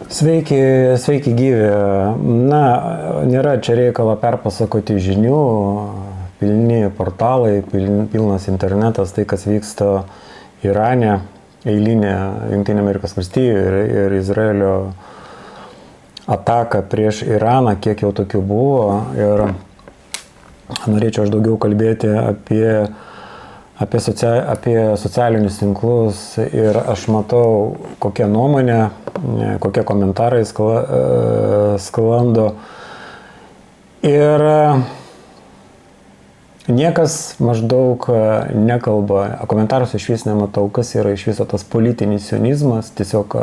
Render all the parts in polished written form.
Sveiki gyvi. Na, nėra čia reikalo perpasakoti žinių, pilni portalai, pilnas internetas, tai kas vyksta Irane, eilinė Jungtinių Amerikos valstijų ir Izraelio ataka prieš Iraną, kiek jau tokių buvo. Ir norėčiau aš daugiau kalbėti apie socialinius tinklus ir aš matau, kokia nuomonė, kokie komentarai sklando. Ir niekas maždaug nekalba, komentaruose iš vis nematau, kas yra iš viso tas politinis sionizmas, tiesiog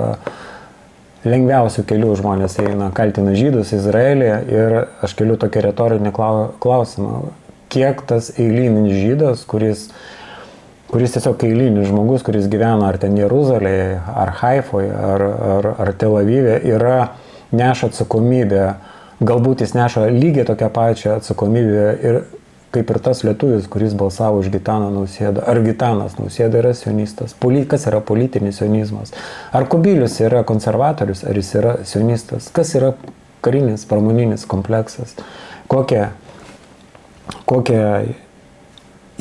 lengviausių kelių žmonės eina, kaltina žydus Izraelį ir aš keliu tokį retorinį klausimą, kiek tas eilinis žydas, kuris tiesiog eilinis žmogus, kuris gyvena ar ten Jeruzalėje, ar Haifoje, ar Tel Avive, neša atsakomybę, galbūt jis neša lygiai tokią pačią atsakomybę ir kaip ir tas lietuvis, kuris balsavo už Gitaną Nausėdą. Ar Gitanas Nausėda yra sionistas? Kas yra politinis sionizmas? Ar Kubilius yra konservatorius, ar jis yra sionistas? Kas yra karinis, pramoninis kompleksas? Kokią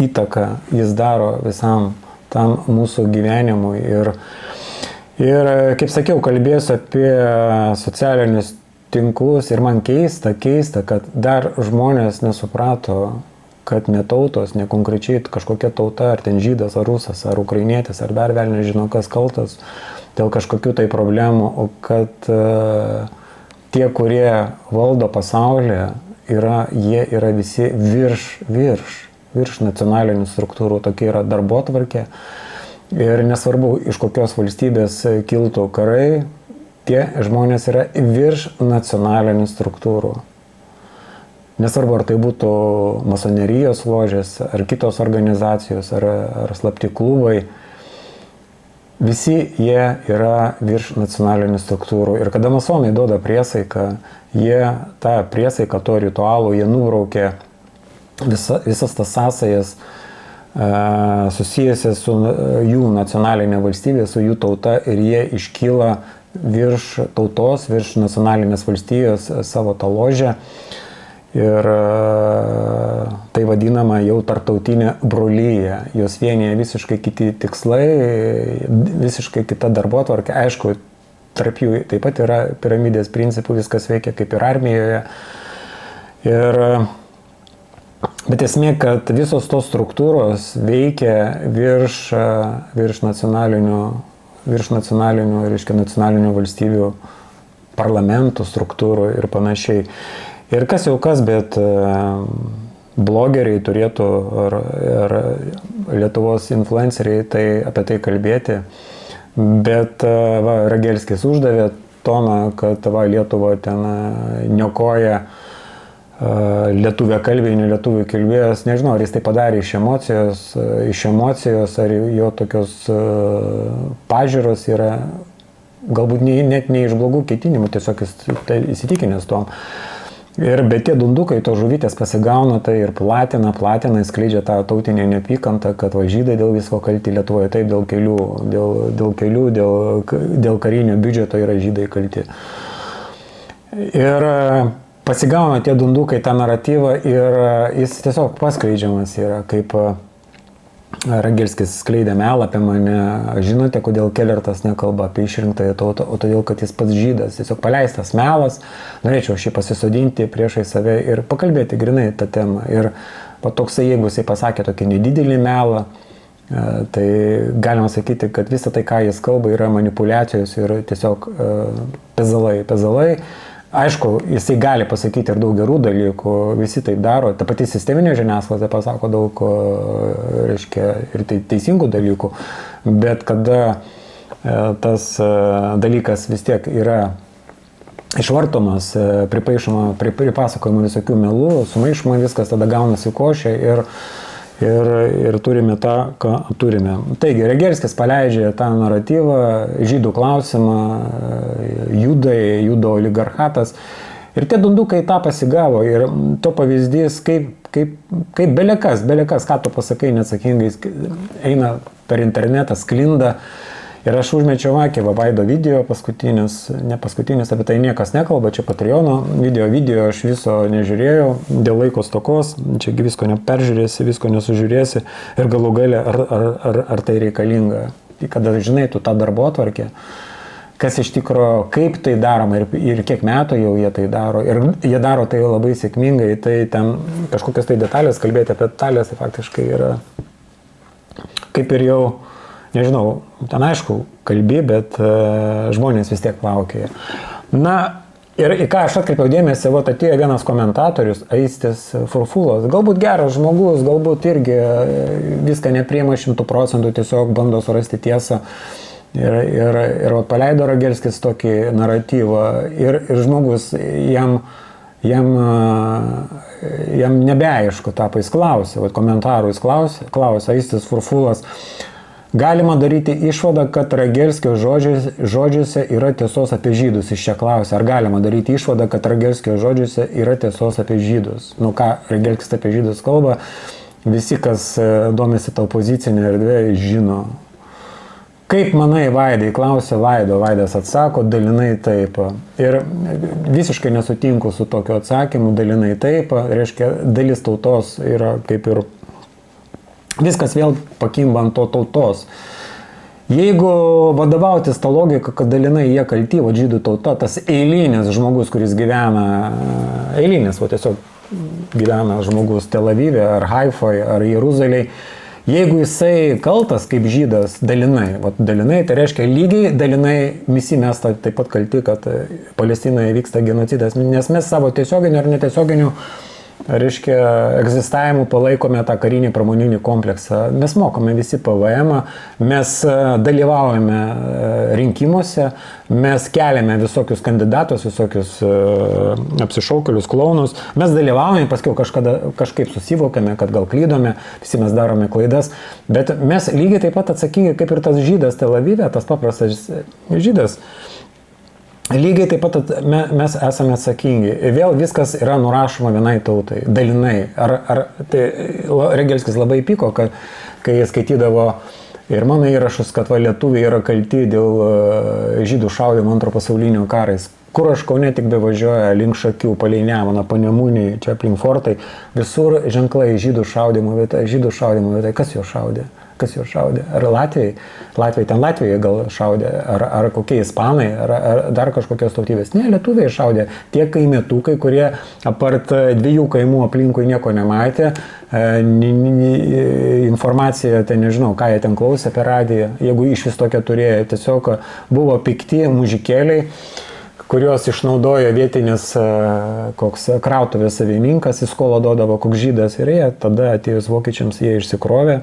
įtaką jis daro visam tam mūsų gyvenimui? Ir kaip sakiau, kalbėsiu apie socialinius tinklus ir man keista, kad dar žmonės nesuprato, kad ne tautos, ne konkrečiai kažkokia tauta, ar ten žydas, ar rusas, ar ukrainietis, ar dar vėl nežino, kas kaltas dėl kažkokių tai problemų, o kad tie, kurie valdo pasaulį, jie yra visi virš nacionalinių struktūrų, tokia yra darbotvarkė. Ir nesvarbu, iš kokios valstybės kiltų karai, tie žmonės yra virš nacionalinių struktūrų. Nesvarbu, ar tai būtų masonerijos ložės, ar kitos organizacijos, ar slapti klubai, visi jie yra virš nacionalinių struktūrų. Ir kada masonai duoda priesaiką, tą priesaiką, to ritualų, jie nubraukia visas tas sąsajas susijusias su jų nacionalinė valstybė, su jų tauta ir jie iškyla virš tautos, virš nacionalinės valstybės savo tą ložę. Ir tai vadinama jau tarptautinė brolyje. Jos vienyje visiškai kiti tikslai, visiškai kita darbotvarkė. Aišku, tarp jų taip pat yra piramidės principų, viskas veikia kaip ir armijoje. Bet esmė, kad visos tos struktūros veikia virš nacionalinių, reiškia nacionalinių valstybių parlamentų struktūrų ir panašiai. Ir kas jau kas, bet blogeriai turėtų ar Lietuvos influenceriai apie tai kalbėti. Bet Ragelskis uždavė toną, kad Lietuva ten niokoja lietuvė kalbė, ne lietuvių kilmės. Nežinau, ar jis tai padarė iš emocijos, ar jo tokios pažiūros yra galbūt net ne iš blogų ketinimų, tiesiog jis įsitikinęs tom. Bet tie dundukai, to žuvytės pasigauna, tai ir platina, skleidžia tą tautinę neapykantą, kad žydai dėl visko kalti Lietuvoje, taip dėl kelių, dėl karinio biudžeto yra žydai kalti. Ir pasigauna tie dundukai tą naratyvą ir jis tiesiog paskleidžiamas yra, kaip Ragelskis skleidė melą apie mane. Žinote, kodėl Kelertas nekalba apie išrinktąją tautą, o todėl, kad jis pats žydas. Tiesiog paleistas melas. Norėčiau šį pasisodinti priešai save ir pakalbėti grinai tą temą. Ir toksai, jeigu jisai pasakė tokį nedidelį melą, tai galima sakyti, kad visą tai, ką jis kalba, yra manipulacijos ir tiesiog pezalai. Aišku, jisai gali pasakyti ir daug gerų dalykų, visi taip daro, ta pati sisteminė žiniasklaida pasako daug, reiškia, ir teisingų dalykų, bet kada tas dalykas vis tiek yra išvartomas, pripasakojama visokių melų, sumaišoma viskas, tada gaunasi košė ir turime tą, ką turime. Taigi, Ragelskis paleidžia tą naratyvą, žydų klausimą, judo oligarchatas. Ir tie dundukai tą pasigavo. Ir to pavyzdys, kaip belekas, ką tu pasakai neatsakingai, eina per internetą, sklinda. Ir aš užmečiau akį, Vaido video ne paskutinis, apie tai niekas nekalba, čia Patreono video aš viso nežiūrėjau, dėl laiko stokos, čia visko neperžiūrėsi, visko nesužiūrėsi ir galų gale, ar tai reikalinga. Kada žinai, tu tą darbotvarkę, kas iš tikrųjų, kaip tai daroma ir kiek metų jau jie tai daro. Ir jie daro tai labai sėkmingai, tai ten kažkokias tai detalės, kalbėti apie detalės, tai faktiškai yra kaip ir jau, nežinau, ten aišku, kalbi, bet žmonės vis tiek laukia. Na, ir į ką aš atkreipiau dėmesį, atėjo vienas komentatorius, Aistis Furfulas, galbūt geras žmogus, galbūt irgi viską nepriima 100%, tiesiog bando surasti tiesą. Ir paleido Ragelskis tokį naratyvą ir žmogus jam nebeaišku tapo, jis klausė, komentarų jis klausė, Aistis Furfulas, galima daryti išvadą, kad Ragelskio žodžiuose yra tiesos apie žydus, iš čia klausė, ar galima daryti išvadą, kad Ragelskio žodžiuose yra tiesos apie žydus. Nu ką, Ragelskis apie žydus kalba, visi, kas domisi tą opozicinę erdvę, žino. Kaip manai, Vaidai, klausė Vaidas atsako, dalinai taip. Ir visiškai nesutinku su tokiu atsakymu, dalinai taip, reiškia, dalis tautos yra kaip ir viskas vėl pakimba ant to tautos. Jeigu vadovautis tą logiką, kad dalinai jie kalti, žydų tauta, tas eilinis žmogus, kuris gyvena, tiesiog gyvena žmogus Tel Avive, ar Haifoje, ar Jeruzalėje, jeigu jisai kaltas kaip žydas dalinai, tai reiškia lygiai dalinai visi mes taip pat kalti, kad Palestinoje vyksta genocidas, nes mes savo tiesioginiu ar netiesioginiu, reiškia, egzistavimu palaikome tą karinį pramoninį kompleksą. Mes mokame visi PVM, mes dalyvaujame rinkimuose, mes keliame visokius kandidatus, visokius apsišaukėlius, klaunus, mes dalyvaujame, paskiau kažkaip susivokėme, kad gal klydome, visi mes darome klaidas, bet mes lygiai taip pat atsakingi kaip ir tas žydas Tel Avive, tas paprastas žydas. Lygiai taip pat mes esame atsakingi. Vėl viskas yra nurašoma vienai tautai, dalinai. Tai Ragelskis labai pyko, kai jis skaitydavo ir mano įrašus, kad lietuviai yra kalti dėl žydų šaudimo antro pasaulinio karais. Kur aš Kaune tik bevažiuoja, link Šakių, palei Nemuną, Panemunį, čia aplink fortai, visur ženklai žydų šaudimo vieta, kas jo šaudė? Ar Latvijai? Latvijoje gal šaudė, ar kokie ispanai, ar dar kažkokios tautybės. Ne, lietuviai šaudė. Tie kaimietukai, kurie apart 2 kaimų aplinkui nieko nematė, informacija, tai nežinau, ką jie ten klausė per radiją, jeigu iš vis tokia turėjo, tiesiog buvo pikti mužikėliai, kuriuos išnaudojo vietinis koks krautuvės savininkas, į skolą duodavo koks žydas ir jie tada atėjus vokiečiams jie išsikrovė.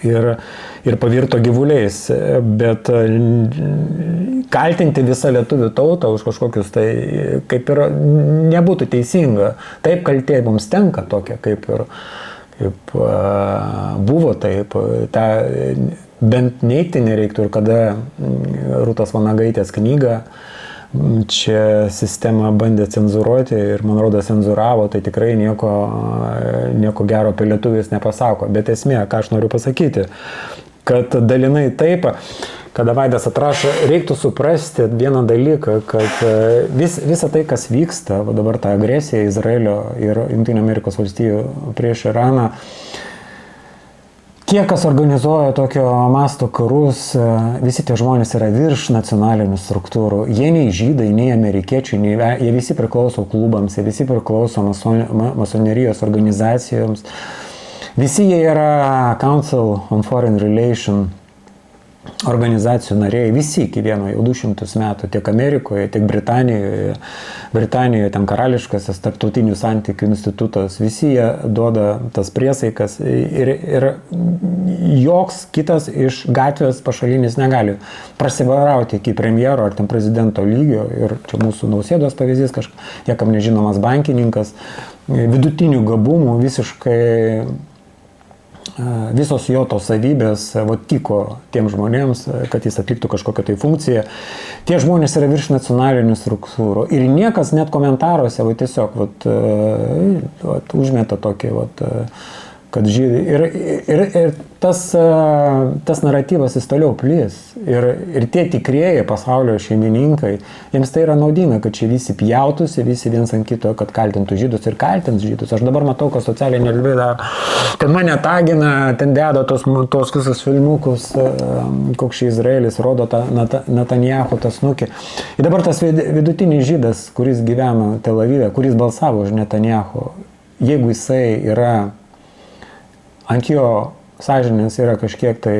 Ir pavirto gyvuliais, bet kaltinti visą lietuvių tautą už kažkokius tai kaip ir nebūtų teisinga. Taip kaltė mums tenka tokia, kaip buvo taip. Ta bent neigti nereiktų ir kada Rūtos Vanagaitės knygą čia sistema bandė cenzuruoti ir, man rodos, cenzuravo, tai tikrai nieko gero apie lietuvius nepasako. Bet esmė, ką aš noriu pasakyti, kad dalinai taip, kada Vaidas atrašo, reiktų suprasti vieną dalyką, kad visa tai, kas vyksta, dabar ta agresija Izraelio ir Jungtinių Amerikos valstijų prieš Iraną, tie, kas organizuoja tokio masto karus, visi tie žmonės yra virš nacionalinių struktūrų. Jie nei žydai, nei amerikiečiai, jie visi priklauso klubams, jie visi priklauso masonerijos organizacijoms. Visi jie yra Council on Foreign Relations organizacijų nariai, visi iki vieno jau 200 metų, tiek Amerikoje, tiek Britanijoje, ten karališkasis tarptautinių santykių institutas, visi jie duoda tas priesaikas ir joks kitas iš gatvės pašalinis negali prasivarauti iki premjero ar ten prezidento lygio, ir čia mūsų Nausėdos pavyzdys, niekam nežinomas bankininkas, vidutinių gabumų visiškai. Visos jo tos savybės tiko tiem žmonėms, kad jis atliktų kažkokią tai funkciją. Tie žmonės yra virš nacionalinių struktūrų. Ir niekas net komentaruose tiesiog užmeta tokį, kad žydai. Ir tas naratyvas jis toliau plis. Ir tie tikrieji pasaulio šeimininkai, jiems tai yra naudinga, kad čia visi pjautųsi, visi viens ant kito, kad kaltintų žydus ir kaltins žydus. Aš dabar matau, kad socialinė erdvė daro. Ten mane tagina, ten deda tos visus filmukus, koks čia Izraelis rodo tą Netanyahu, tą snukį. Ir dabar tas vidutinis žydas, kuris gyvena Tel Avive, kuris balsavo už Netanyahu, jeigu jisai yra, ant jo sąžinės yra kažkiek tai,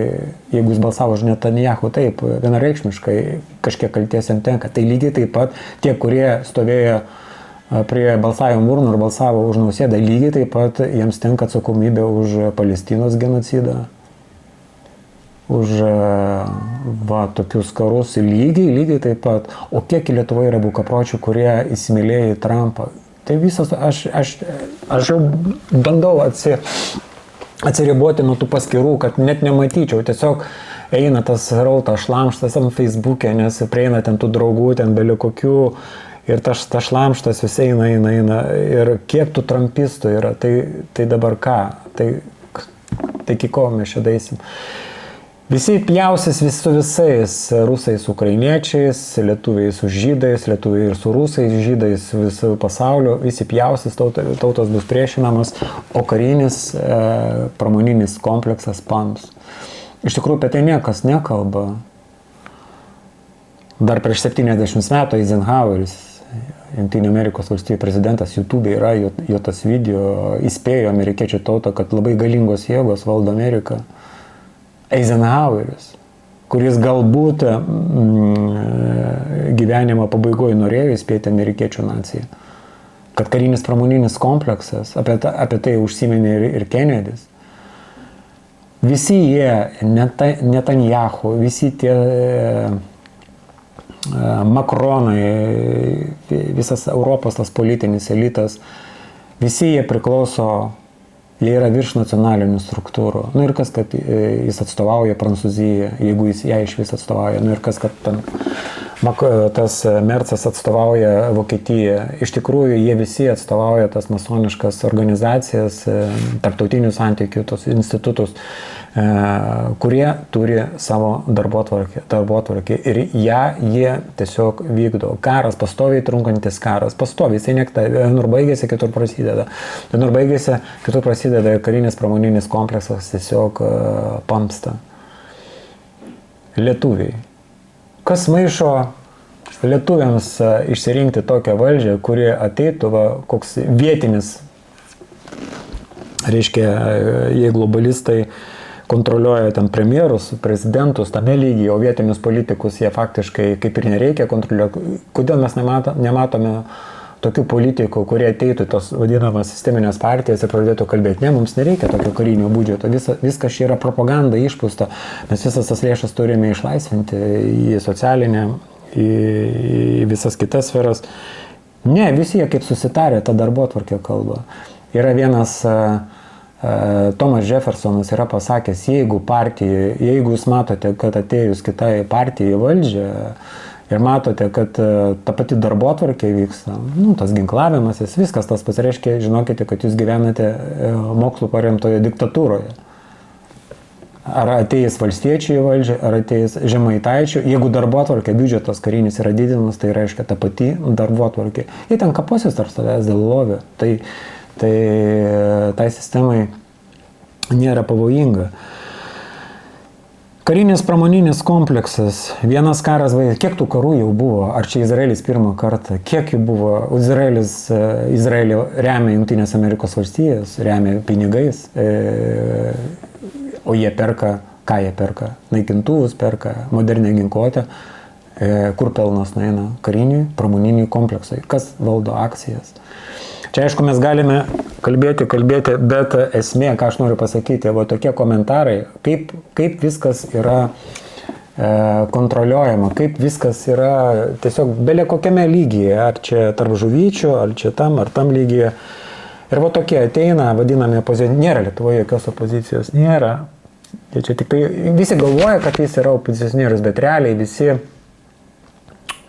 jeigu jis balsavo už Netanyahu, taip, vienareikšmiškai kažkiek kalties jam tenka. Tai lygiai taip pat tie, kurie stovėjo prie balsavimo urnų ir balsavo už Nausėdą, lygiai taip pat jiems tenka atsakomybė už Palestinos genocidą, už tokius karus, lygiai taip pat. O kiek Lietuvoje yra bukapročių, kurie įsimylėjo į Trumpą. Tai visas, aš jau bandau atsiriboti nuo tų paskirų, kad net nematyčiau. Tiesiog eina tas rautas šlamštas ant Facebook'e, nes prieina ten tų draugų, ten beli kokių. Ir tas šlamštas vis eina. Ir kiek tų trumpistų yra, tai dabar ką? Tai iki ko mes čia daisim? Visi pjausis su visais, rusai su ukrainiečiais, lietuviai su žydais, lietuviai ir su rusais, žydais visų pasaulio, visi pjausis, tautos bus priešinamas, o karinis pramoninis kompleksas pams. Iš tikrųjų, apie tai niekas nekalba. Dar prieš 70 metų Eisenhoweris, Jungtinių Amerikos valstijų prezidentas, YouTube yra jo tas video, įspėjo amerikiečių tautą, kad labai galingos jėgos valdo Ameriką. Eisenhoweris, kuris galbūt gyvenimo pabaigoje norėjo įspėti amerikiečių naciją, kad karinis pramoninis kompleksas, apie tai užsiminė ir Kennedys. Visi jie, Netanyahu, visi tie Makronai, visas Europos tas politinis elitas, visi jie priklauso, jie yra virš nacionalinių struktūrų. Ir kas, kad jis atstovauja Prancūziją, jeigu jis ją iš vis atstovauja. Ir kas, kad tas Mercas atstovauja Vokietiją. Iš tikrųjų, jie visi atstovauja tas masoniškas organizacijas, tarptautinių santykių, tos institutus, kurie turi savo darbotvarkę. Ir jie tiesiog vykdo. Karas, pastoviai trunkantis karas, pastoviai, jisai nekta, vienur baigėsi, kitur prasideda. Vienur baigėsi, kitur prasideda ir karinis pramoninis kompleksas tiesiog pampsta. Lietuviai. Kas maišo lietuviams išsirinkti tokią valdžią, kuri ateitų koks vietinis, reiškia, jei globalistai kontroliuoja ten premjerus, prezidentus, tame lygyje, o vietinius politikus jie faktiškai kaip ir nereikia kontroliuoti. Kodėl mes nematome tokių politikų, kurie ateitų tos vadinamas sisteminės partijas ir pradėtų kalbėti, ne, mums nereikia tokio karinio biudžeto, viskas čia yra propaganda išpūsta, mes visas tas lėšas turime išlaisvinti į socialinę, į visas kitas sferas. Ne, visi jie kaip susitarė tą darbotvarkę kalbą. Yra vienas Thomas Jeffersonas yra pasakęs, jeigu jūs matote, kad atėjus kitai partijai į valdžią ir matote, kad ta pati darbotvarkė vyksta, tas ginklavimasis, viskas tas pasireiškia, žinokite, kad jūs gyvenate mokslų paremtoje diktatūroje. Ar ateis valstiečiai į valdžią, ar ateis žemaitaičių, jeigu darbotvarkė, biudžetas karinis yra didinamas, tai reiškia ta pati darbotvarkė. Jie ten kaposis tarp savęs dėl lovio. Tai sistemai nėra pavojinga. Karinis pramoninis kompleksas, vienas karas, kiek tų karų jau buvo, ar čia Izraelis pirmą kartą, kiek jų buvo, Izraelį remia Jungtinės Amerikos valstijos, remia pinigais, o jie perka, ką jie perka, naikintuvus perka, modernę ginkluotę, kur pelnas nueina, kariniai pramoniniai kompleksai, kas valdo akcijas. Čia aišku mes galime kalbėti, bet esmė, ką aš noriu pasakyti, tokie komentarai, kaip viskas yra kontroliuojama, kaip viskas yra tiesiog belia kokiame lygyje, ar čia tarp žuvyčių, ar čia tam, ar tam lygyje. Ir tokie ateina, vadinami opozicijos, nėra Lietuvoje jokios opozicijos, nėra. Čia tik tai visi galvoja, kad jis yra opozicionierius, bet realiai visi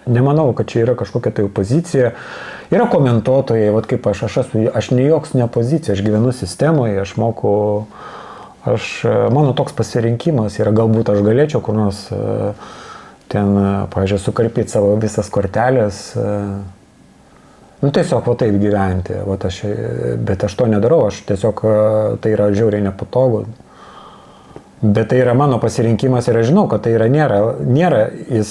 nemanau, kad čia yra kažkokia tai opozicija. Yra komentuotojai, vat kaip aš ne joks ne opozicija, aš gyvenu sistemoje, aš moku, mano toks pasirinkimas yra, galbūt aš galėčiau kur nors ten, pavyzdžiui, sukarpyti savo visas kortelės, tiesiog va taip gyventi, bet aš to nedarau, aš tiesiog tai yra žiauriai nepatogu. Bet tai yra mano pasirinkimas ir aš žinau, kad tai nėra jis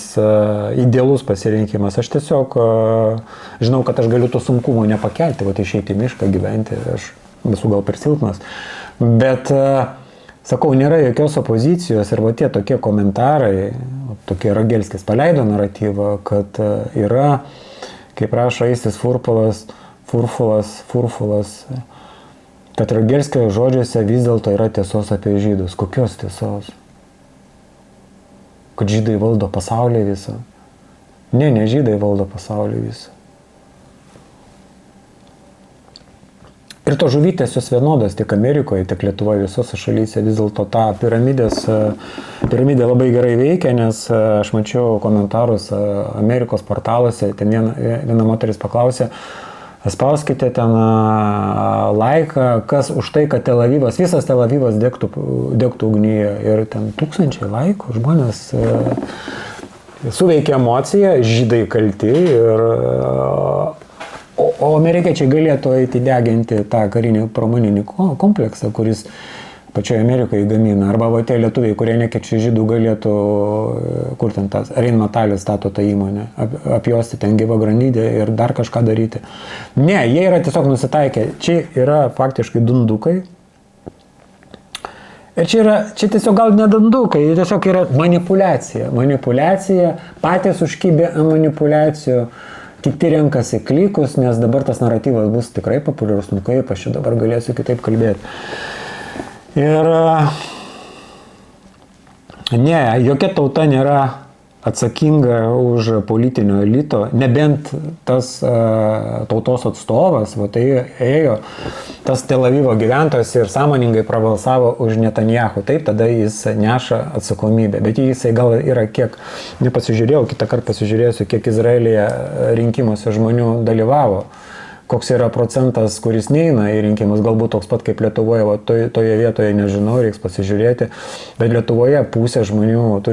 idealus pasirinkimas. Aš tiesiog žinau, kad aš galiu tų sunkumų nepakelti, išeiti į mišką, gyventi, aš esu gal per silpnas. Bet, sakau, nėra jokios opozicijos ir tie tokie komentarai, tokie Rogelskis paleido naratyvą, kad yra, kaip rašo Aistis Furfulas, kad Rogelskio žodžiuose vis dėlto yra tiesos apie žydus. Kokios tiesos? Kad žydai valdo pasaulį visą? Ne žydai valdo pasaulį visą. Ir to žuvytės jos vienodas tiek Amerikoje, tiek Lietuvoje, visose šalyse. Vis dėlto ta piramidė labai gerai veikia, nes aš mačiau komentarus Amerikos portaluose, ten viena moteris paklausė, spauskite ten laiką, kas už tai, kad visas Tel Avivas degtų ugnyje. Ir ten 1000 laikų, žmonės suveikia emociją, žydai kalti. O amerikiečiai galėtų eiti deginti tą karinį pramoninį kompleksą, kuris pačioje Amerikoje gamina. Arba tie lietuviai, kurie nekečia žydų, galėtų, kur ten tas Rheinmetall stato tą įmonę, apjosti ten gyvą grandinę ir dar kažką daryti. Ne, jie yra tiesiog nusitaikę. Čia yra faktiškai dundukai. Ir čia tiesiog gal ne dundukai, tiesiog yra manipulacija. Manipulacija, patys užkibė ant manipulacijų. Kiti renkasi klikus, nes dabar tas naratyvas bus tikrai populiarus, kaip aš čia dabar galėsiu kitaip kalbėti. Ir ne, jokia tauta nėra atsakinga už politinio elito, nebent tas tautos atstovas, tai ėjo tas Tel Avivo gyventojas ir sąmoningai prabalsavo už Netanyahu, taip, tada jis neša atsakomybę. Bet jisai gal yra kiek, nepasižiūrėjau, kitą kartą pasižiūrėsiu, kiek Izraelyje rinkimuose žmonių dalyvavo. Koks yra procentas, kuris neina į rinkimus, galbūt toks pat kaip Lietuvoje, toje vietoje nežinau, reiks pasižiūrėti, bet Lietuvoje pusė žmonių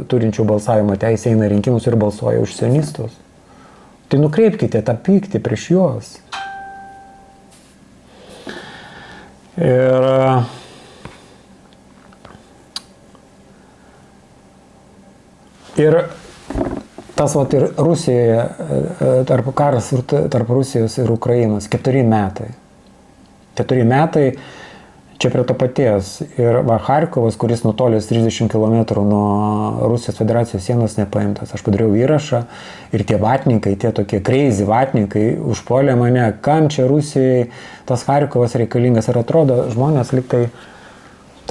turinčių balsavimo teisę eina į rinkimus ir balsuoja už sionistus. Tai nukreipkite tą pyktį prieš juos. Ir tas ir Rusijoje, karas tarp Rusijos ir Ukrainos, 4 metai. 4 metai čia prie to paties. Ir Harkovas, kuris nutolęs 30 km nuo Rusijos federacijos sienos nepaimtas. Aš padariau įrašą ir tie vatnikai, tie tokie crazy vatnikai užpuolė mane, kam čia Rusijai tas Harkovas reikalingas. Ir atrodo, žmonės liktai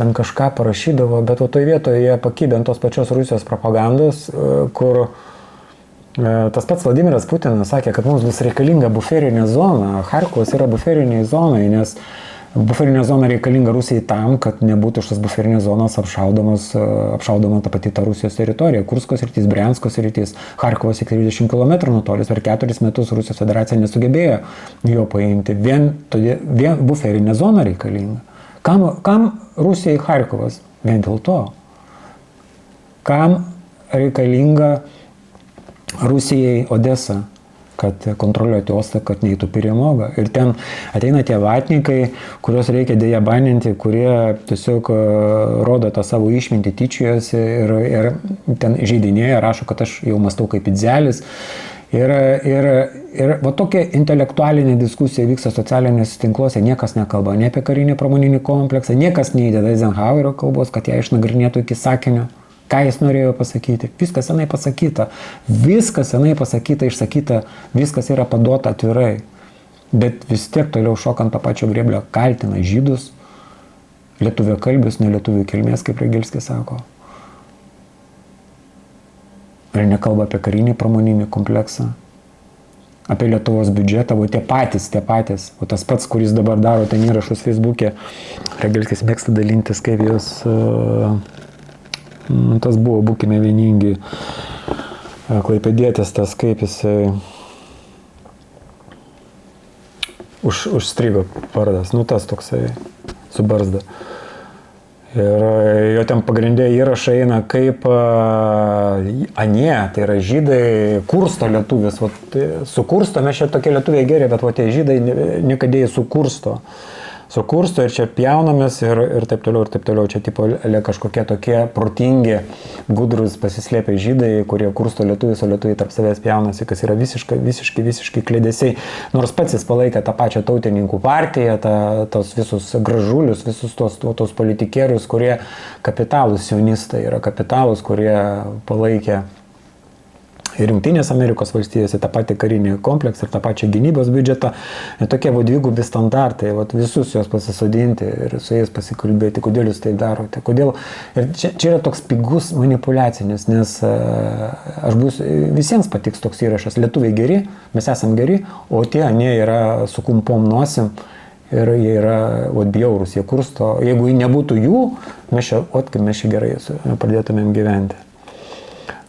ten kažką parašydavo, bet toj vietoje jie pakibė ant tos pačios Rusijos propagandos, kur tas pats Vladimiras Putinas sakė, kad mums bus reikalinga buferinė zona. Harkovas yra buferiniai zonai, nes buferinė zona reikalinga Rusijai tam, kad nebūtų iš tas buferinės zonos apšaudoma ta pati ta Rusijos teritorija. Kursko sritis, Briansko sritis, Harkovas iki 30 km nutolęs. Per 4 metus Rusijos federacija nesugebėjo jo paimti. Vien buferinė zona reikalinga. Kam Rusijai Harkovas? Vien dėl to. Kam reikalinga Rusijai Odesa, kad kontroliuoti uostą, kad neįtų Piremogą. Ir ten ateina tie vatnikai, kuriuos reikia dėja baninti, kurie tiesiog rodo tą savo išmintį, tyčiojasi ir ten žaidinėja, rašo, kad aš jau mąstau kaip Idzelis. Ir tokia intelektualinė diskusija vyksta socialiniuose tinkluose, niekas nekalba ne apie karinį pramoninį kompleksą, niekas neįdeda Eizenhauerio kalbos, kad ją išnagrinėtų iki sakinio. Ką jis norėjo pasakyti? Viskas senai pasakyta. Viskas senai pasakyta, išsakyta, viskas yra paduota atvirai. Bet vis tiek toliau šokant tą pačio grėblio kaltina žydus, lietuvio kalbius, ne lietuvių kilmės, kaip Rogelskis sako. Ir nekalba apie karinį pramoninį kompleksą, apie Lietuvos biudžetą, tie patys. O tas pats, kuris dabar daro ten įrašus Facebook'e, Rogelskis mėgsta dalintis, kaip jos... Tas buvo, būkime vieningi. klaipėdietis tas, kaip jisai užstrigo vardas, nu tas toksai su barzda. Ir jo ten pagrindė įrašai eina kaip anie, tai yra žydai kursto lietuvis, sukursto, mes čia tokie lietuviai geri, bet tie žydai niekada jie sukursto ir čia pjaunamės ir taip toliau, čia tipo kažkokie tokie protingi, gudrus pasislėpę žydai, kurie kursto lietuvis, o lietuviai tarp savęs pjaunasi, kas yra visiškai klėdesiai. Nors pats jis palaikė tą pačią tautininkų partiją, tos visus gražulius, visus tos politikierius, kurie kapitalūs sionistai yra kapitalūs, kurie palaikė ir Jungtinės Amerikos valstijose, tą patį karinį kompleksą ir tą pačią gynybos biudžetą. Ir tokie dvigubi standartai, visus juos pasisodinti ir su jais pasikalbėti, kodėl jūs tai darote, kodėl. Ir čia yra toks pigus manipuliacinis, nes visiems patiks toks įrašas. Lietuviai geri, mes esam geri, o tie anie yra su kumpom nosim. Ir jie yra bjaurūs, jie kursto. Jeigu nebūtų jų, mes čia gerai pradėtumėm gyventi.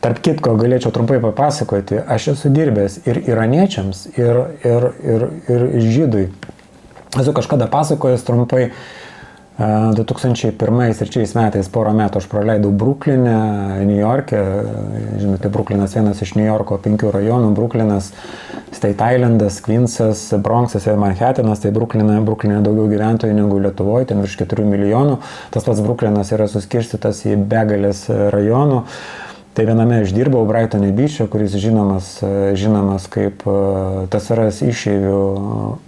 Tarp kitko, galėčiau trumpai papasakoti, aš esu dirbęs ir iraniečiams, ir žydui. Esu kažkada pasakojęs trumpai, 2001 ir 2003 metais porą metų aš praleidau Brukline, New York'e. Žinote, Bruklinas vienas iš New Yorko 5 rajonų, Bruklinas, State Islandas, Queensas, Bronxas ir Manhattanas, tai Brukline daugiau gyventojų negu Lietuvoje, ten virš 4 milijonų. Tas pats Bruklinas yra suskirstytas į begalės rajonų. Tai viename aš dirbau Brightone Beach'e, kuris žinomas kaip TSRS išeivių,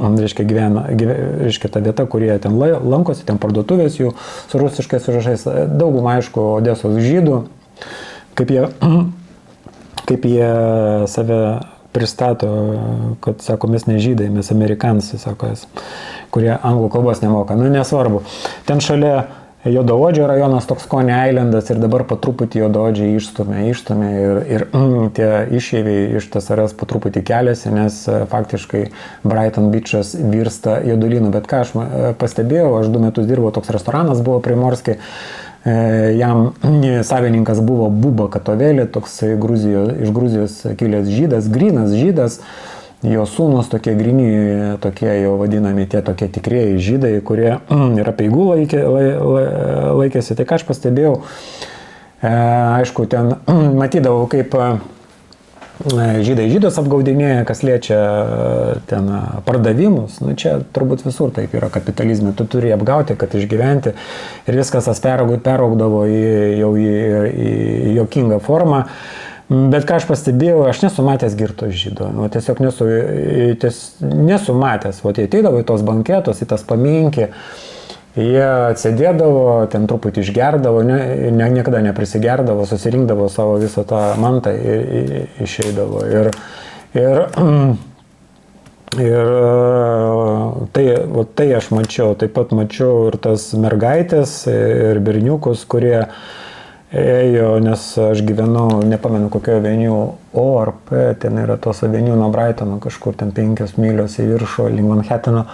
reiškia ta vieta, kurie ten lankosi, ten parduotuvės jų su rusiškais užrašais. Daugumą, aišku, Odesos žydų, kaip jie save pristato, kad sako, mes ne žydai, mes amerikansai, sako, kurie anglų kalbos nemoka. Nu, nesvarbu. Ten šalia Juodaodžio rajonas toks Coney Islandas ir dabar po truputį Juodaodžiai išstumė ir tie išeiviai iš TSRS po truputį keliasi, nes faktiškai Brighton Beach'as virsta jaudulynu. Bet ką aš pastebėjau, aš 2 metus dirbau, toks restoranas buvo Primorske, jam savininkas buvo Buba Katovėlė, toks iš Gruzijos kilęs žydas, grynas žydas. Jo sūnus tokie gryni, tokie jau vadinami tie tokie tikrieji žydai, kurie ir apeigų laikėsi. Tai ką aš pastebėjau, aišku, ten matydavau, kaip žydai žydus apgaudinėja, kas liečia ten pardavimus. Nu, čia turbūt visur taip yra kapitalizme. Tu turi apgauti, kad išgyventi. Ir viskas tas peraugdavo į juokingą formą. Bet ką aš pastebėjau, aš nesu matęs girto žydo. Tiesiog nesu matęs. Jie ateidavo į tos banketos, į tas paminkį. Jie atsėdėdavo, ten truputį išgerdavo, niekada neprisigerdavo, susirinkdavo savo visą tą mantą ir išeidavo. Ir tai aš mačiau. Taip pat mačiau ir tas mergaitės, ir berniukus, kurie ėjo, nes aš gyvenau, nepamenu kokio aveniu, O ar P, ten yra tos aveniu nuo Brightono, kažkur ten 5 mylios į viršų, link Manhattano.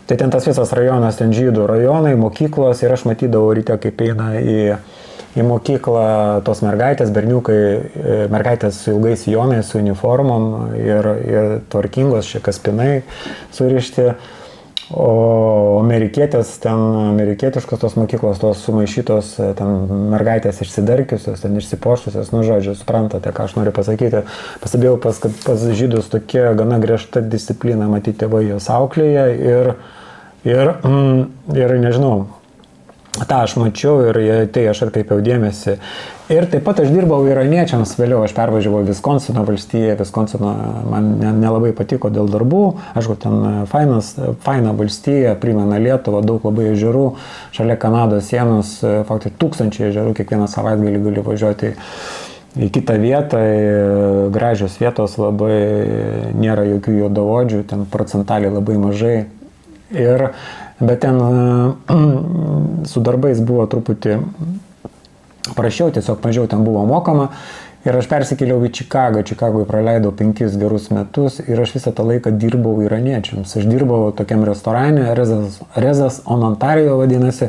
Tai ten tas visas rajonas, ten žydų rajonai, mokyklos, ir aš matydavau ryte, kaip eina į mokyklą tos mergaitės, berniukai, mergaitės su ilgais sijonais, su uniformom ir tvarkingos, čia kaspinai surišti. O amerikietiškos tos mokyklos, tos sumaišytos, ten mergaitės išsidarkiusios, ten išsipoštusios, nu žodžiu, suprantate, ką aš noriu pasakyti. Pastebėjau, kad pas žydus tokia gana griežta disciplina, matyti, tėvai jos auklėja ir nežinau, tą aš mačiau ir tai aš atkreipiau dėmesį. Ir taip pat aš dirbau iraniečiams, vėliau aš pervažiavau Viskonsino valstiją, Viskonsino man nelabai patiko dėl darbų, aišku, ten faina valstija, primena Lietuvą, daug labai ežerų, šalia Kanados sienos, faktiškai 1000 ežerų, kiekvieną savaitgalį gali važiuoti į kitą vietą, gražios vietos labai, nėra jokių juodaodžių, ten procentaliai labai mažai. Bet ten su darbais buvo truputį prašiau, tiesiog mažiau ten buvo mokama ir aš persikėliau į Čikagą. Čikagoje praleidau 5 gerus metus ir aš visą tą laiką dirbau iraniečiams. Aš dirbau tokiam restorane, Rezas on Ontario vadinasi,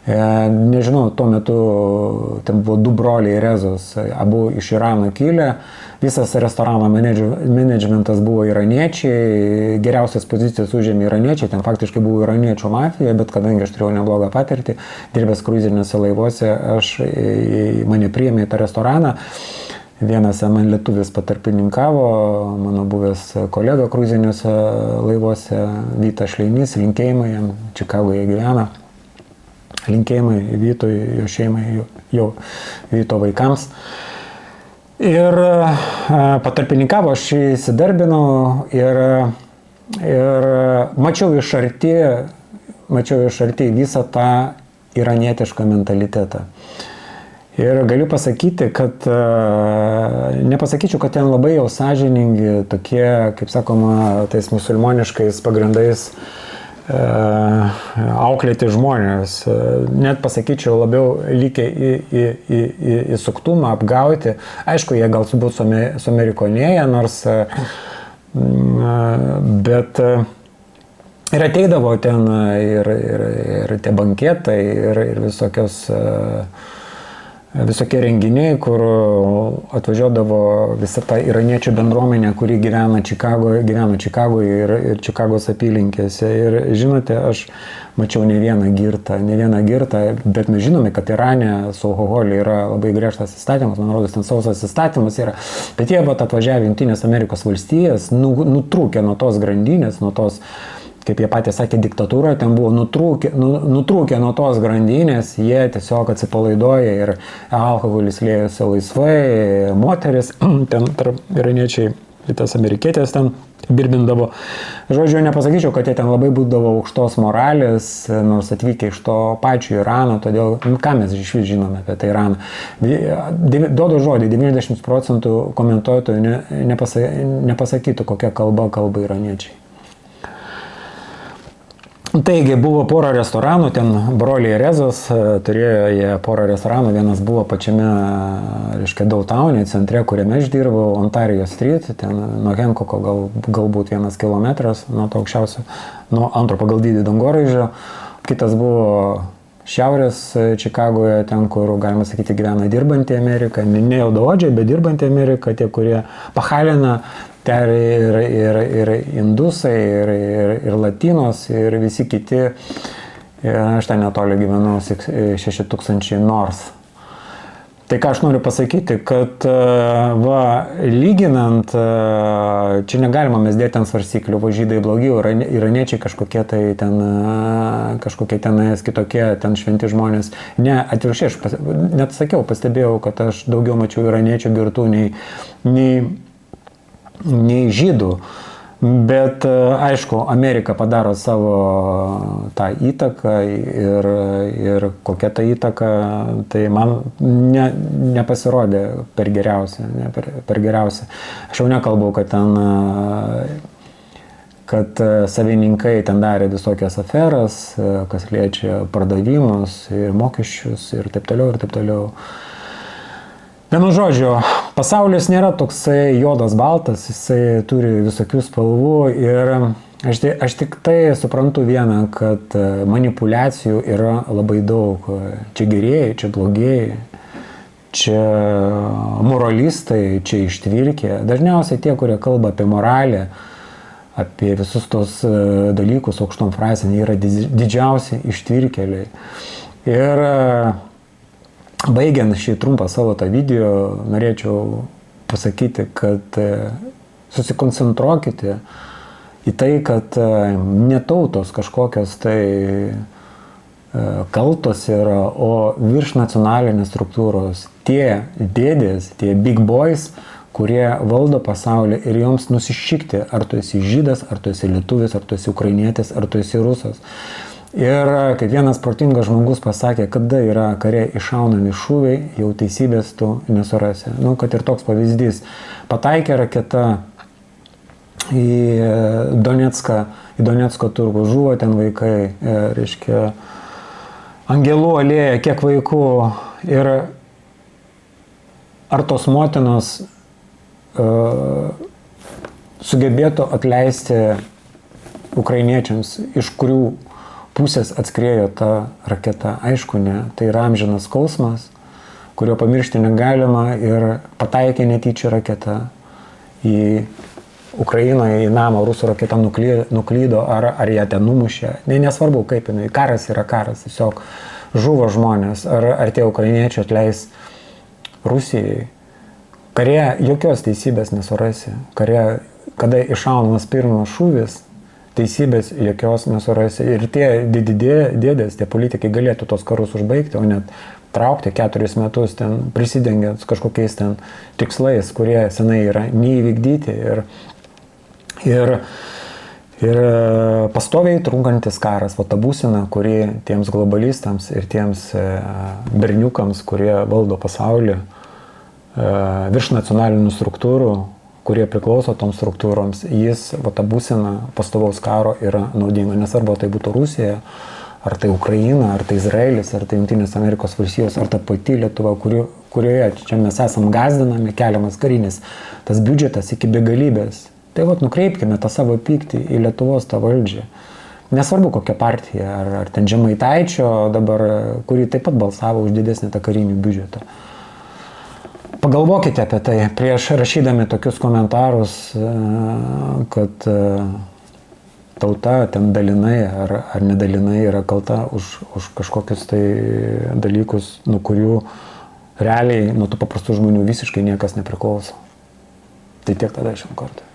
Nežinau, tuo metu ten buvo 2 broliai Rezos, abu iš Irano kilę, visas restorano managementas buvo iraniečiai, geriausias pozicijas užėmė iraniečiai, ten faktiškai buvo iraniečių mafija, bet kadangi aš turėjau neblogą patirtį, dirbęs kruizinėse laivuose, mane priėmė į tą restoraną. Vienas man lietuvis patarpininkavo, mano buvęs kolega kruiziniuose laivuose, Vytas Šleinys, linkėjimai jam, Čikagoje gyvena. Linkėjimai Vytui, jo šeimai, jo Vyto vaikams. Ir patarpininkavo, aš įsidarbinau ir mačiau iš arti visą tą iranietišką mentalitetą. Ir galiu pasakyti, kad nepasakyčiau, kad ten labai jau sąžiningi tokie, kaip sakoma, tais musulmoniškais pagrindais auklėti žmonės. Net pasakyčiau, labiau lygiai į suktumą, apgauti. Aišku, jie gal būt suamerikonėję, nors, bet ir ateidavo ten ir tie banketai, ir visokie renginiai, kur atvažiuodavo visa ta iraniečių bendruomenė, kuri gyveno Čikagoje ir Čikagos apylinkėse. Ir žinote, aš mačiau ne vieną girtą, bet mes žinome, kad Irane su alkoholiu yra labai griežtas įstatymas, man rodos, ten sausas įstatymas yra. Bet jie buvo atvažiavę Jungtinės Amerikos valstijas, nutrūkę nuo tos grandinės, nuo tos, kaip jie patys sakė, diktatūra, ten buvo nutrūkę nuo tos grandinės, jie tiesiog atsipalaidoja ir alkoholis liejosi laisvai, moteris, ten tarp iraniečiai, tas amerikietės ten birbindavo. Žodžiu, nepasakyčiau, kad jie ten labai būdavo aukštos moralės, nors atvykę iš to pačio Irano, todėl, ką mes iš vis žinome apie tą Iraną. Duodu žodį, 90% komentuotojų nepasakytų, kokią kalbą kalba iraniečiai. Taigi, buvo pora restoranų, ten broliai Rezos, turėjo jie porą restoranų, vienas buvo pačiame, Downtown'e, centre, kuriame aš dirbau, Ontario Street, ten nuo Hancocko galbūt 1 kilometras, nuo to aukščiausio, nuo antro pagal dydį dangoraižio. Kitas buvo šiaurės Čikagoje, ten, kur, galima sakyti, gyvena dirbantį Ameriką, ne juodaodžiai, bet dirbantį Ameriką, tie, kurie pahalina, ten ir indusai, ir latinos, ir visi kiti. Aš ten netoli gyvenau 6000 North. Tai ką aš noriu pasakyti, kad lyginant, čia negalima mes dėti ant svarstyklių, žydai blogi, iraniečiai kažkokie tenais kitokie, ten šventi žmonės. Ne, atvirkščiai, aš net sakiau, pastebėjau, kad aš daugiau mačiau iraniečių girtų nei žydų. Bet aišku, Amerika padaro savo tą įtaką ir kokia ta įtaka, tai man nepasirodė per geriausia. Aš jau nekalbu, kad savininkai ten darė visokias aferas, kas liečia pardavimus ir mokesčius ir taip toliau. Vienu žodžiu, pasaulis nėra toksai juodas baltas, jisai turi visokių spalvų ir aš tik tai suprantu vieną, kad manipulacijų yra labai daug. Čia gerieji, čia blogieji, čia moralistai, čia ištvirkė. Dažniausiai tie, kurie kalba apie moralę, apie visus tos dalykus aukštom frazėm, jie yra didžiausi ištvirkėliai. Ir baigiant šį trumpą savo tą video, norėčiau pasakyti, kad susikoncentruokite į tai, kad ne tautos kažkokios tai kaltos yra, o virš nacionalinės struktūros tie dėdės, tie big boys, kurie valdo pasaulį ir joms nusišikti, ar tu esi žydas, ar tu esi lietuvis, ar tu esi ukrainietis, ar tu esi rusas. Ir kaip vienas protingas žmogus pasakė, kada yra kare iššaunami šūviai, jau teisybės tu nesurasi. Kad ir toks pavyzdys. Pataikė raketa į Donecko turgų, žuvo ten vaikai, reiškia, Angelų alėja, kiek vaikų. Ir ar tos motinos sugebėtų atleisti ukrainiečiams, iš kurių pusės atskriejo ta raketa. Aišku, ne, tai yra amžinas skausmas, kurio pamiršti negalima ir pataikė netyčia raketa į Ukrainoje, į namą rusų raketa nuklydo, ar ją ten numušė. Nesvarbu, kaip jinai. Karas yra karas, tiesiog žuvo žmonės. Ar tie ukrainiečiai atleis Rusijai. Kare jokios teisybės nesurasi. Kare, kada iššaunamas pirmas šūvis, teisybės jokios nesurasi. Ir tie dėdės, tie politikai galėtų tos karus užbaigti, o net traukti 4 metus ten prisidengiant kažkokiais ten tikslais, kurie senai yra neįvykdyti ir pastoviai trunkantis karas, va ta būsena, kuri tiems globalistams ir tiems berniukams, kurie valdo pasaulį, virš nacionalinių struktūrų, kurie priklauso toms struktūroms, jis, va ta būsena pastovaus karo yra naudinga. Nesvarbu, tai būtų Rusija, ar tai Ukraina, ar tai Izraelis, ar tai Jungtinės Amerikos valstijos, ar ta pati Lietuva, kurioje čia mes esam gazdinami, keliamas karinis, tas biudžetas iki begalybės. Tai vat nukreipkime tą savo pyktį į Lietuvos tą valdžią. Nesvarbu kokia partija, ar ten Žemaitaičio dabar, kuri taip pat balsavo už didesnį tą karinį biudžetą. Pagalvokite apie tai prieš rašydami tokius komentarus, kad tauta ten dalinai ar nedalinai yra kalta už kažkokius tai dalykus, nuo kurių realiai nuo tų paprastų žmonių visiškai niekas nepriklauso. Tai tiek tada šiam kartui.